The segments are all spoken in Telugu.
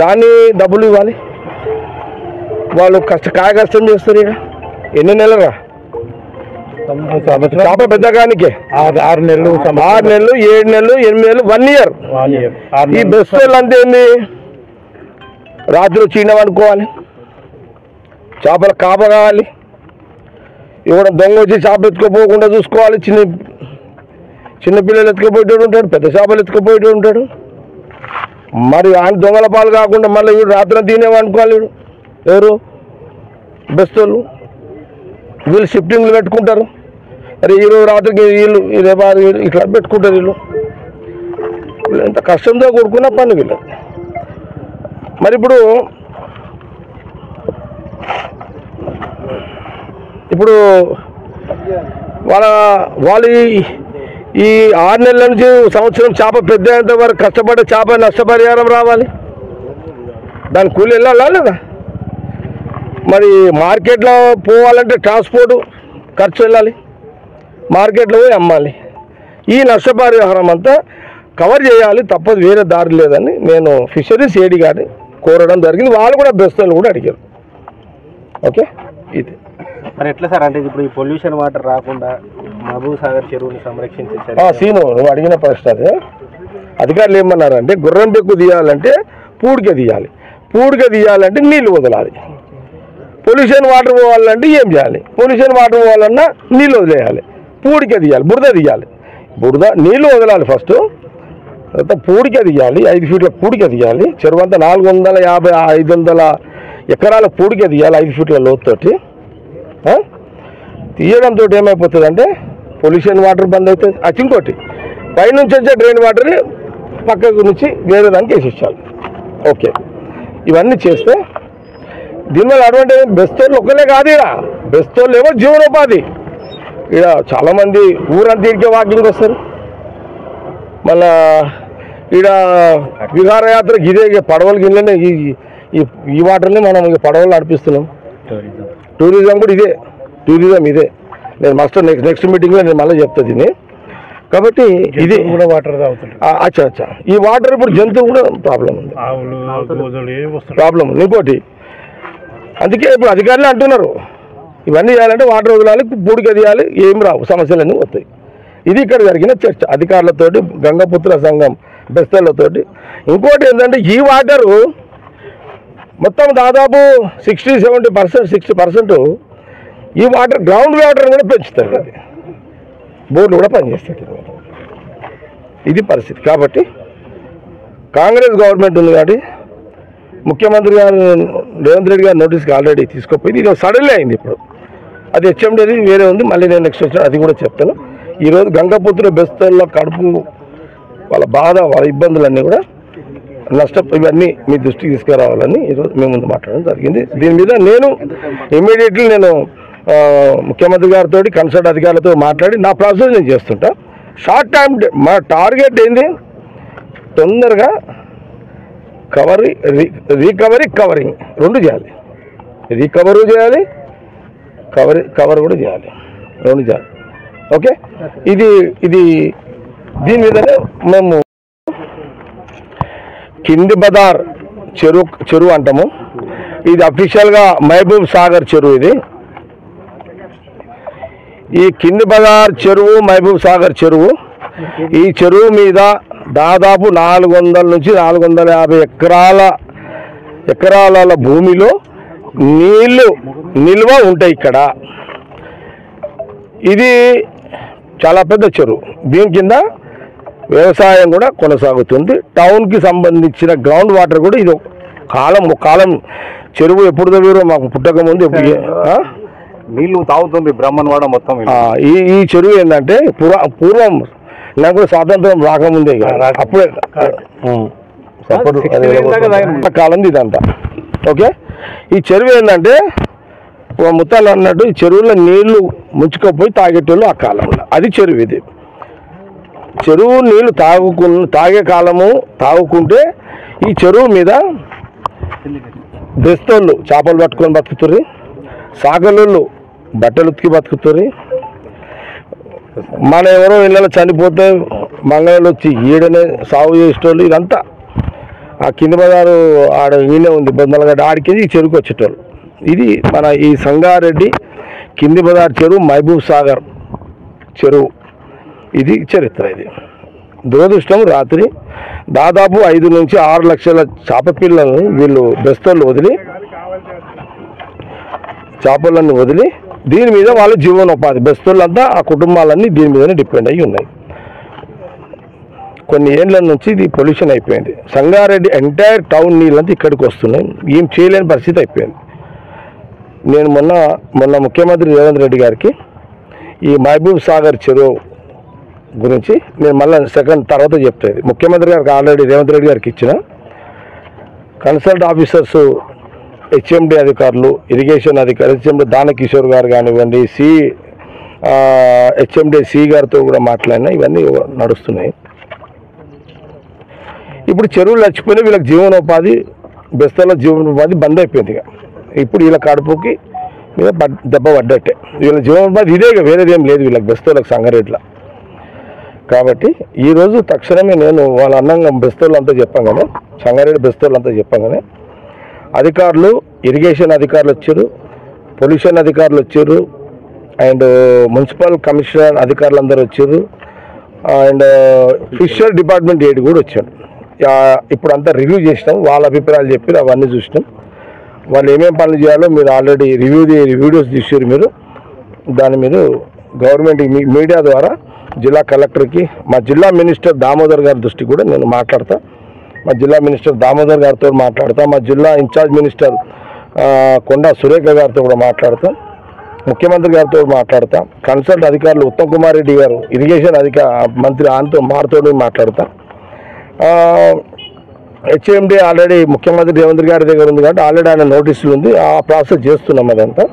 దాన్ని డబ్బులు ఇవ్వాలి. వాళ్ళు కష్టం చేస్తారు. ఇక ఎన్ని నెలలురా చేప పెద్దగానికే 6 నెలలు 6 నెలలు 7 నెలలు 8 నెలలు 1 ఇయర్. ఈ బెస్ట్ వాళ్ళు అంతే ఏంది, రాత్రి చీన పడుకోవాలి, చేపల కాప కావాలి, ఇవ్వడం దొంగ వచ్చి చేప ఎత్తుకుపోకుండా చూసుకోవాలి. చిన్నపిల్లలు ఎత్తుకుపోయేటోడు ఉంటాడు, పెద్ద చేపలు ఎత్తుకుపోయేటోడు ఉంటాడు. మరి ఆయన దొంగల పాలు కాకుండా మళ్ళీ వీడు రాత్రి తినేవనుకోవాలి. వీడు ఎవరు బెస్ట్ వాళ్ళు, వీళ్ళు షిఫ్టింగ్లు పెట్టుకుంటారు. అరే ఈరోజు రాత్రికి వీళ్ళు రేపు ఇట్లా పెట్టుకుంటారు. వీళ్ళు ఎంత కష్టంతో కూడుకున్న పని వీళ్ళు. మరి ఇప్పుడు వాళ్ళు ఈ 6 నెలల నుంచి సంవత్సరం చేప పెద్ద అయ్యేంత వరకు కష్టపడే చేప నష్టపరిహారం రావాలి, దాని కూలి వెళ్ళాలా లేదా? మరి మార్కెట్లో పోవాలంటే ట్రాన్స్పోర్ట్ ఖర్చు వెళ్ళాలి, మార్కెట్లో పోయి అమ్మాలి. ఈ నష్టపరిహారం అంతా కవర్ చేయాలి, తప్పదు, వేరే దారి లేదని నేను ఫిషరీస్ ఏడి గారిని కోరడం జరిగింది. వాళ్ళు కూడా బెస్తలు కూడా అడిగారు. ఓకే, ఇది మరి ఎట్లా సార్? అంటే ఇప్పుడు ఈ పొల్యూషన్ వాటర్ రాకుండా మహబూబ్ సాగర్ చెరువుని సంరక్షించారు. సీను నువ్వు అడిగిన ప్రశ్న అదే. అధికారులు ఏమన్నారంటే గుర్రం పెక్కు తీయాలంటే పూడిక తీయాలంటే నీళ్లు వదలాలి. పొల్యూషన్ వాటర్ పోవాలంటే ఏం చేయాలి? పొల్యూషన్ వాటర్ పోవాలన్నా నీళ్ళు వదిలేయాలి, పూడిక తీయాలి, బురద నీళ్ళు వదలాలి ఫస్ట్, తర్వాత పూడిక తీయాలి, 5 ఫీట్ల పూడిక తీయాలి. చెరువు అంతా 450-500 ఎకరాల పూడిక తీయాలి 5 ఫీట్ల లోతుతోటి. తీయడంతో ఏమైపోతుందంటే పొల్యూషన్ వాటర్ బంద్ అవుతుంది. ఇంకోటి పైనుంచి వచ్చే డ్రైన్ వాటర్ని పక్కకు నుంచి వేరే దానికి వేసేసాలి. ఓకే, ఇవన్నీ చేస్తే దీనివల్ల అడ్వాంటేజ్ బెస్తోళ్ళు ఒక్కలే కాదు, ఇక్కడ బెస్తోళ్ళు ఏమో జీవనోపాధి. ఇక్కడ చాలామంది ఊరంతా ఇడికే వాకింగ్ వస్తారు. మళ్ళా ఇక్కడ విహారయాత్రకి ఇదే పడవలకి ఇళ్ళనే ఈ వాటర్ని మనం పడవలు నడిపిస్తున్నాం. టూరిజం కూడా ఇదే, నేను నెక్స్ట్ మీటింగ్లో నేను మళ్ళీ చెప్తా దీన్ని. కాబట్టి ఇది కూడా వాటర్ అచ్చా ఈ వాటర్ ఇప్పుడు జంతువులు కూడా ప్రాబ్లం ఉంది. ఇంకోటి అందుకే ఇప్పుడు అధికారులు అంటున్నారు ఇవన్నీ చేయాలంటే వాటర్ వదలాలి, పూడిక తీయాలి, ఏం రావు, సమస్యలన్నీ వస్తాయి. ఇది ఇక్కడ జరిగిన చర్చ అధికారులతోటి, గంగపుత్ర సంఘం బెస్తలతోటి. ఇంకోటి ఏంటంటే ఈ వాటరు మొత్తం దాదాపు 60% ఈ వాటర్ గ్రౌండ్ వాటర్ కూడా పెంచుతారు, అది బోర్లు కూడా పనిచేస్తాయి. ఇది పరిస్థితి. కాబట్టి కాంగ్రెస్ గవర్నమెంట్ ఉంది కాబట్టి ముఖ్యమంత్రి గారు రేవంత్ రెడ్డి గారు నోటీస్కి ఆల్రెడీ తీసుకుపోయింది. ఇది సడన్లీ అయింది. ఇప్పుడు అది హెచ్ఎండి వేరే ఉంది, మళ్ళీ నేను నెక్స్ట్ వచ్చిన అది కూడా చెప్తాను. ఈరోజు గంగపుత్ర బెస్తల్లో కడుపు వాళ్ళ బాధ, వాళ్ళ ఇబ్బందులన్నీ కూడా ఇవన్నీ మీ దృష్టికి తీసుకురావాలని ఈరోజు మేము ముందు మాట్లాడడం జరిగింది. దీని మీద నేను ఇమీడియట్లీ ముఖ్యమంత్రి గారితో కన్సల్ట్ అధికారులతో మాట్లాడి నా ప్రాసెస్ నేను చేస్తుంటా. షార్ట్ టైం మా టార్గెట్ ఏంది, తొందరగా కవరింగ్ రెండు చేయాలి. రికవరీ చేయాలి, కవర్ కూడా చేయాలి, రెండు చేయాలి. ఓకే, ఇది దీని మీదనే మేము కింది బజార్ చెరువు అంటాము. ఇది అఫీషియల్గా మహబూబ్ సాగర్ చెరువు. ఈ కింది బజార్ చెరువు మహబూబ్ సాగర్ చెరువు. ఈ చెరువు మీద దాదాపు 400 నుంచి 450 ఎకరాల భూమిలో నీళ్లు నిల్వ ఉంటాయి. ఇక్కడ ఇది చాలా పెద్ద చెరువు. దీని కింద వ్యవసాయం కూడా కొనసాగుతుంది. టౌన్కి సంబంధించిన గ్రౌండ్ వాటర్ కూడా ఇది కాలం చెరువు ఎప్పుడు తవ్వారో మాకు పుట్టక ముందు నీళ్లు తాగుతుంది బ్రహ్మణవాడ మొత్తం. ఈ చెరువు ఏంటంటే పూర్వం నాకు స్వాతంత్రం రాకముందే అప్పుడే కాలం ఇదంతా. ఓకే, ఈ చెరువు ఏంటంటే ముత్తాలు అన్నట్టు ఈ చెరువులో నీళ్లు ముంచుకపోయి తాగేటోళ్ళు ఆ కాలంలో, అది చెరువు. ఇది చెరువు నీళ్లు తాగే కాలము తాగుకుంటే ఈ చెరువు మీద బెస్తోళ్ళు చేపలు పట్టుకొని బతుకుతారు, సాగలోళ్ళు బట్టలు ఉతికి బతుకుతారు. మన ఎవరో ఇళ్ళలో చనిపోతే మంగళలు వచ్చి ఈడనే సాగు చేసేటోళ్ళు. ఇదంతా ఆ కింది బజారు ఆడ ఈయనే ఉంది బొందలగడ్డ ఆడికి చెరువుకి వచ్చేటోళ్ళు. ఇది మన ఈ సంగారెడ్డి కింది బజార్ చెరువు, మహబూబ్ సాగర్ చెరువు, ఇది చరిత్ర. ఇది దురదృష్టం, రాత్రి దాదాపు 5 నుంచి 6 లక్షల చేప పిల్లలను వీళ్ళు బెస్తోళ్ళు వదిలి, చేపలన్నీ వదిలి దీని మీద వాళ్ళ జీవనోపాధి, బెస్తోళ్ళంతా ఆ కుటుంబాలన్నీ దీని మీదనే డిపెండ్ అయ్యి ఉన్నాయి. కొన్ని ఏళ్ళ నుంచి ఇది పొల్యూషన్ అయిపోయింది. సంగారెడ్డి ఎంటైర్ టౌన్ నీళ్ళంతా ఇక్కడికి వస్తున్నాయి. ఏం చేయలేని పరిస్థితి అయిపోయింది. నేను మొన్న ముఖ్యమంత్రి రేవంత్ రెడ్డి గారికి ఈ మహబూబ్ సాగర్ చెరువు గురించి నేను మళ్ళీ తర్వాత చెప్తాను. ముఖ్యమంత్రి గారికి ఆల్రెడీ రేవంత్ రెడ్డి గారికి ఇచ్చిన కన్సల్ట్ ఆఫీసర్స్, హెచ్ఎండి అధికారులు, ఇరిగేషన్ అధికారులు, హెచ్ఎండి దానకిషోర్ గారు కానివ్వండి, హెచ్ఎండి సి గారితో కూడా మాట్లాడినా ఇవన్నీ నడుస్తున్నాయి. ఇప్పుడు చెరువులు చచ్చిపోయినా వీళ్ళకి జీవనోపాధి, బెస్తల జీవనోపాధి బంద్ అయిపోయింది. ఇప్పుడు వీళ్ళ కడుపుకి మీద దెబ్బ పడ్డట్టే. వీళ్ళ జీవనోపాధి ఇదే, వేరేదేం లేదు వీళ్ళకి బెస్తోళ్ళకి సంగారెడ్డిలో. కాబట్టి ఈరోజు తక్షణమే నేను వాళ్ళ అన్నంగా బెస్తోళ్ళంతా చెప్పంగానే, సంగారెడ్డి బెస్తోళ్ళంతా చెప్పంగానే అధికారులు, ఇరిగేషన్ అధికారులు వచ్చారు, పొల్యూషన్ అధికారులు వచ్చారు, అండ్ మున్సిపల్ కమిషనర్ అధికారులు అందరూ వచ్చారు, అండ్ ఫిషర్ డిపార్ట్మెంట్ ఏడు కూడా వచ్చాడు. ఇప్పుడు అంతా రివ్యూ చేసినాం, వాళ్ళ అభిప్రాయాలు చెప్పి అవన్నీ చూసినాం. వాళ్ళు ఏమేమి పనులు చేయాలో మీరు ఆల్రెడీ వీడియోస్ తీసారు. మీరు దాని మీద గవర్నమెంట్ మీడియా ద్వారా జిల్లా కలెక్టర్కి, మా జిల్లా మినిస్టర్ దామోదర్ గారి దృష్టికి కూడా నేను మాట్లాడతా. మా జిల్లా మినిస్టర్ దామోదర్ గారితో మాట్లాడతా, మా జిల్లా ఇన్ఛార్జ్ మినిస్టర్ కొండా సురేఖ గారితో కూడా మాట్లాడతాం, ముఖ్యమంత్రి గారితో మాట్లాడతాం, కన్సల్ట్ అధికారులు ఉత్తమ్ కుమార్ రెడ్డి గారు, ఇరిగేషన్ మంత్రి మారితో మాట్లాడతాం. హెచ్ఎండి ఆల్రెడీ ముఖ్యమంత్రి రేవంత్ గారి దగ్గర ఉంది కాబట్టి ఆల్రెడీ ఆయన నోటీసులు ఉంది, ఆ ప్రాసెస్ చేస్తున్నాం. అదంతా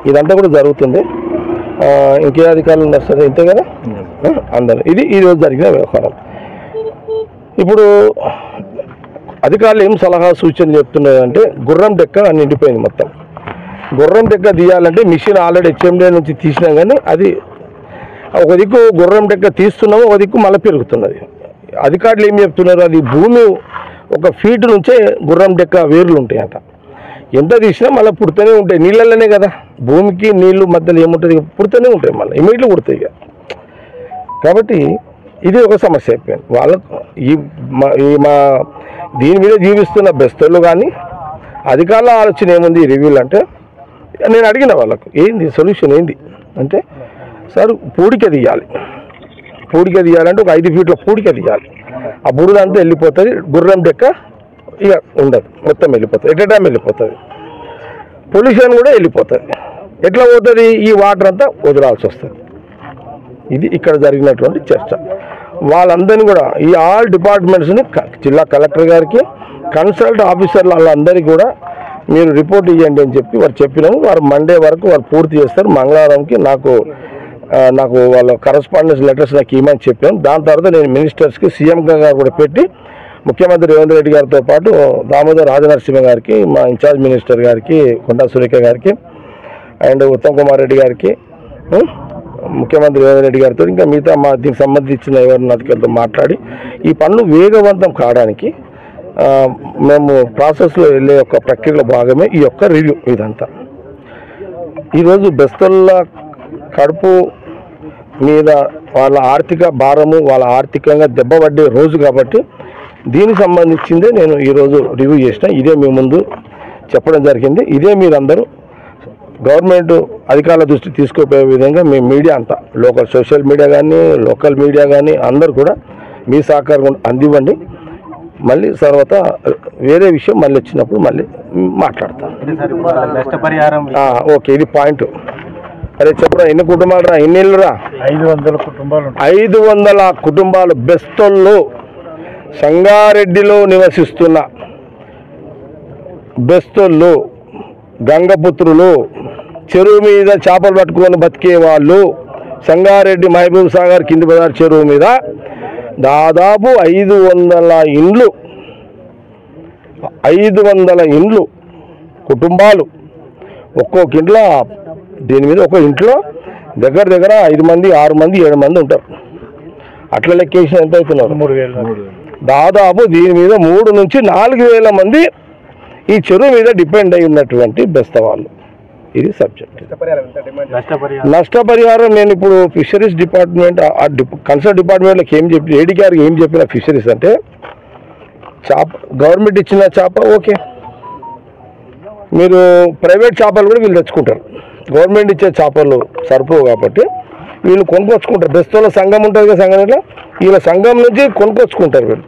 ఇదంతా కూడా జరుగుతుంది. ఇంకే అధికారులు వస్తారు ఇంతే కదా అందరూ. ఇది ఈరోజు జరిగిన వ్యవహారం. ఇప్పుడు అధికారులు ఏం సలహా సూచన చెప్తున్నారంటే, గుర్రం డెక్క నిండిపోయింది మొత్తం. గుర్రం డెక్క తీయాలంటే మిషన్ ఆల్రెడీ హెచ్ఎండి నుంచి తీసినాం, కానీ అది ఒక దిక్కు గుర్రం డెక్క తీస్తున్నాము, ఒక దిక్కు మళ్ళీ పెరుగుతున్నది. అధికారులు ఏం చెప్తున్నారు, అది భూమి 1 ఫీట్ నుంచే గుర్రం డెక్క వేర్లు ఉంటాయంట. ఎంత తీసినా మళ్ళీ పుడుతూనే ఉంటాయి, నీళ్ళలోనే కదా, భూమికి నీళ్ళు మధ్యలో ఏముంటుంది, పుడుతూనే ఉంటాయి, మళ్ళీ ఇమీడియట్లీ పుడతాయి ఇక. కాబట్టి ఇది ఒక సమస్య అయిపోయింది వాళ్ళకు. మా దీని మీద జీవిస్తున్న బెస్తోళ్ళు కానీ అధికారుల ఆలోచన ఏముంది ఈ రివ్యూలు అంటే, నేను అడిగిన వాళ్ళకు ఏంది సొల్యూషన్ ఏంది అంటే, సార్ పూడిక తీయాలి అంటే ఒక 5 ఫీట్ల పూడిక తీయాలి. ఆ బురదంతా వెళ్ళిపోతుంది, గుర్రం డెక్క ఇక ఉండదు, మొత్తం వెళ్ళిపోతుంది, ఎట్ టైం వెళ్ళిపోతుంది, పొల్యూషన్ కూడా వెళ్ళిపోతుంది. ఎట్లా పోతుంది, ఈ వాటర్ అంతా వదలాల్సి వస్తుంది. ఇది ఇక్కడ జరిగినటువంటి చర్చ. వాళ్ళందరినీ కూడా ఈ ఆల్ డిపార్ట్మెంట్స్ని జిల్లా కలెక్టర్ గారికి, కన్సల్ట్ ఆఫీసర్లు వాళ్ళందరికీ కూడా మీరు రిపోర్ట్ ఇవ్వండి అని చెప్పి వారు చెప్పినాము. వారు మండే వరకు వారు పూర్తి చేస్తారు. మంగళవారంకి నాకు వాళ్ళ కరస్పాండెన్స్ లెటర్స్ నాకు ఇవ్వమని చెప్పాను. దాని తర్వాత నేను మినిస్టర్స్కి, సీఎం గారు కూడా పెట్టి, ముఖ్యమంత్రి రేవంత్ రెడ్డి గారితో పాటు దామోదర్ రాజనరసింహ గారికి, మా ఇన్ఛార్జ్ మినిస్టర్ గారికి కొండా సురేఖ గారికి, అండ్ ఉత్తమ్ కుమార్ రెడ్డి గారికి, ముఖ్యమంత్రి రేవంత్ రెడ్డి గారితో ఇంకా మిగతా దీనికి సంబంధించిన ఎవరిని అధికారులతో మాట్లాడి ఈ పనులు వేగవంతం కావడానికి మేము ప్రాసెస్లో వెళ్ళే ఒక ప్రక్రియలో భాగమే ఈ యొక్క రివ్యూ. ఇదంతా ఈరోజు బెస్తోళ్ళ కడుపు మీద వాళ్ళ ఆర్థిక భారము, వాళ్ళ ఆర్థికంగా దెబ్బపడ్డే రోజు కాబట్టి దీనికి సంబంధించిందే నేను ఈరోజు రివ్యూ చేసిన. ఇదే మీ ముందు చెప్పడం జరిగింది. ఇదే మీరందరూ గవర్నమెంట్ అధికారుల దృష్టి తీసుకుపోయే విధంగా మీ మీడియా అంతా, లోకల్ సోషల్ మీడియా కానీ, లోకల్ మీడియా కానీ అందరూ కూడా మీ సహకారం అందివ్వండి. మళ్ళీ తర్వాత వేరే విషయం మళ్ళీ వచ్చినప్పుడు మళ్ళీ మాట్లాడతాను. ఓకే, ఇది పాయింట్. అరే చెప్పరా, ఎన్ని కుటుంబాలు రా, ఎన్ని ఇళ్ళు రా? 500 కుటుంబాలు. 500 కుటుంబాలు బెస్తోళ్ళు, సంగారెడ్డిలో నివసిస్తున్న బెస్తోళ్ళు, గంగపుత్రులు, చెరువు మీద చేపలు పట్టుకొని బతికే వాళ్ళు, సంగారెడ్డి మహబూబ్ సాగర్ కింది బజార్ చెరువు మీద దాదాపు 500 ఇండ్లు, 500 ఇండ్లు కుటుంబాలు, ఒక్కొక్క ఇంట్లో దీని మీద ఒక ఇంట్లో దగ్గర 5 మంది, 6 మంది, 7 మంది ఉంటారు. అట్లా లెక్కేసిన ఎంత అవుతున్నారు? దాదాపు దీని మీద 3 నుంచి 4,000 మంది ఈ చెరువు మీద డిపెండ్ అయి ఉన్నటువంటి బెస్తవాళ్ళు. ఇది సబ్జెక్ట్. నష్టపరిహారం నేను ఇప్పుడు ఫిషరీస్ డిపార్ట్మెంట్ కన్సర్న్ డిపార్ట్మెంట్లోకి ఏం చెప్పి ఏడీ గారికి ఏం చెప్పిన ఫిషరీస్ అంటే చేప గవర్నమెంట్ ఇచ్చిన చేప ఓకే, మీరు ప్రైవేట్ చేపలు కూడా వీళ్ళు తెచ్చుకుంటారు. గవర్నమెంట్ ఇచ్చే చేపలు సరిపోవు కాబట్టి వీళ్ళు కొనుక్కొచ్చుకుంటారు. బెస్తోళ్ళ సంఘం ఉంటుంది కదా, సంఘం ఇట్లా వీళ్ళ సంఘం నుంచి కొనుక్కొచ్చుకుంటారు వీళ్ళు.